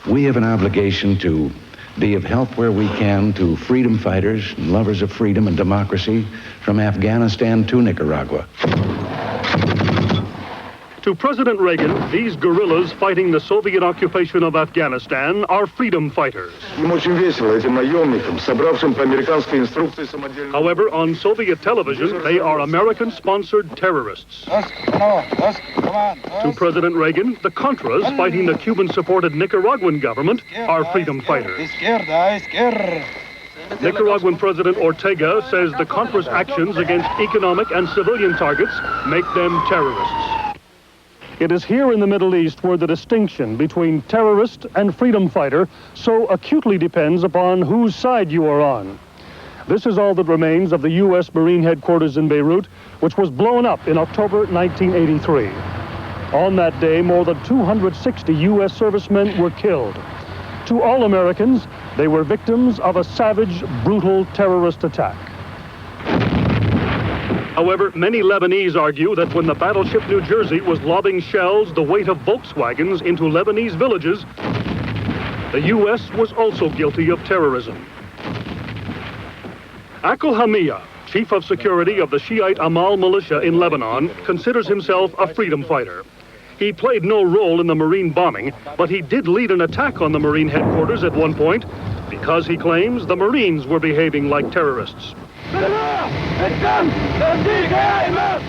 We have an obligation to be of help where we can to freedom fighters and lovers of freedom and democracy from Afghanistan to Nicaragua. To President Reagan, these guerrillas fighting the Soviet occupation of Afghanistan are freedom fighters. However, on Soviet television, they are American-sponsored terrorists. To President Reagan, the Contras fighting the Cuban-supported Nicaraguan government are freedom fighters. Nicaraguan President Ortega says the Contras' actions against economic and civilian targets make them terrorists. It is here in the Middle East where the distinction between terrorist and freedom fighter so acutely depends upon whose side you are on. This is all that remains of the U.S. Marine headquarters in Beirut, which was blown up in October 1983. On that day, more than 260 U.S. servicemen were killed. To all Americans, they were victims of a savage, brutal terrorist attack. However, many Lebanese argue that when the battleship New Jersey was lobbing shells the weight of Volkswagens into Lebanese villages, the U.S. was also guilty of terrorism. Akil Hamia, chief of security of the Shiite Amal militia in Lebanon, considers himself a freedom fighter. He played no role in the Marine bombing, but he did lead an attack on the Marine headquarters at one point because he claims the Marines were behaving like terrorists.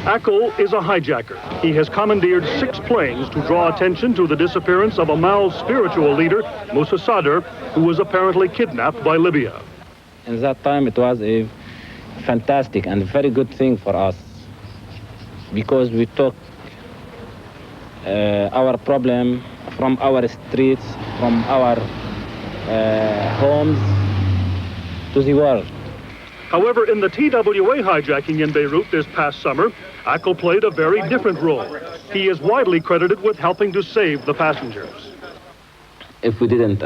Akil is a hijacker. He has commandeered 6 planes to draw attention to the disappearance of Amal's spiritual leader, Musa Sadr, who was apparently kidnapped by Libya. In that time, it was a fantastic and very good thing for us because we took our problem from our streets, from our homes to the world. However, in the TWA hijacking in Beirut this past summer, Akil played a very different role. He is widely credited with helping to save the passengers. If we didn't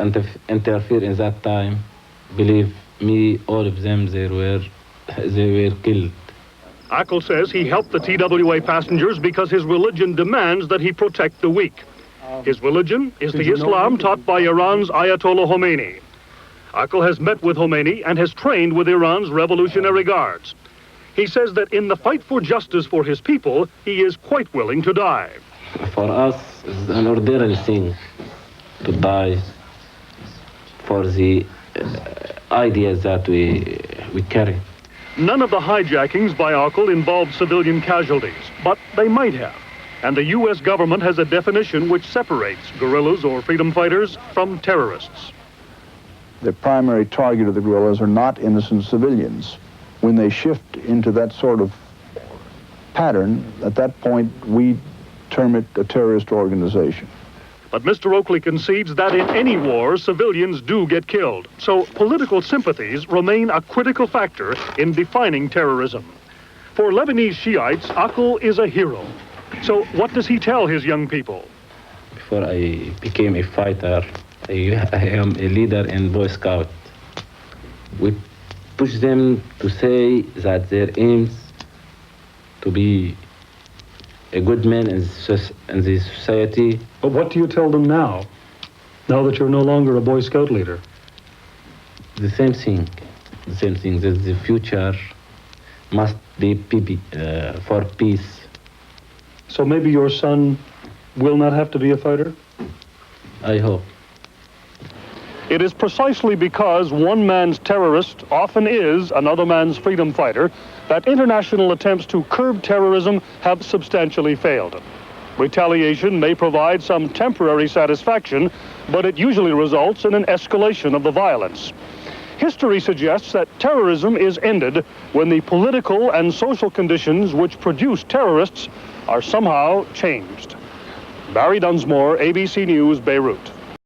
interfere in that time, believe me, all of them, they were killed. Akil says he helped the TWA passengers because his religion demands that he protect the weak. His religion is the Islam taught by Iran's Ayatollah Khomeini. Akil has met with Khomeini and has trained with Iran's Revolutionary Guards. He says that in the fight for justice for his people, he is quite willing to die. For us, it's an ordinary thing to die for the ideas that we carry. None of the hijackings by Akil involved civilian casualties, but they might have. And the U.S. government has a definition which separates guerrillas or freedom fighters from terrorists. The primary target of the guerrillas are not innocent civilians. When they shift into that sort of pattern, at that point, we term it a terrorist organization. But Mr. Oakley concedes that in any war, civilians do get killed. So political sympathies remain a critical factor in defining terrorism. For Lebanese Shiites, Akil is a hero. So what does he tell his young people? Before I became a fighter, I am a leader in Boy Scout. We push them to say that their aims to be a good man in the society. But what do you tell them now that you're no longer a Boy Scout leader? The same thing, that the future must be for peace. So maybe your son will not have to be a fighter? I hope. It is precisely because one man's terrorist often is another man's freedom fighter that international attempts to curb terrorism have substantially failed. Retaliation may provide some temporary satisfaction, but it usually results in an escalation of the violence. History suggests that terrorism is ended when the political and social conditions which produce terrorists are somehow changed. Barrie Dunsmore, ABC News, Beirut.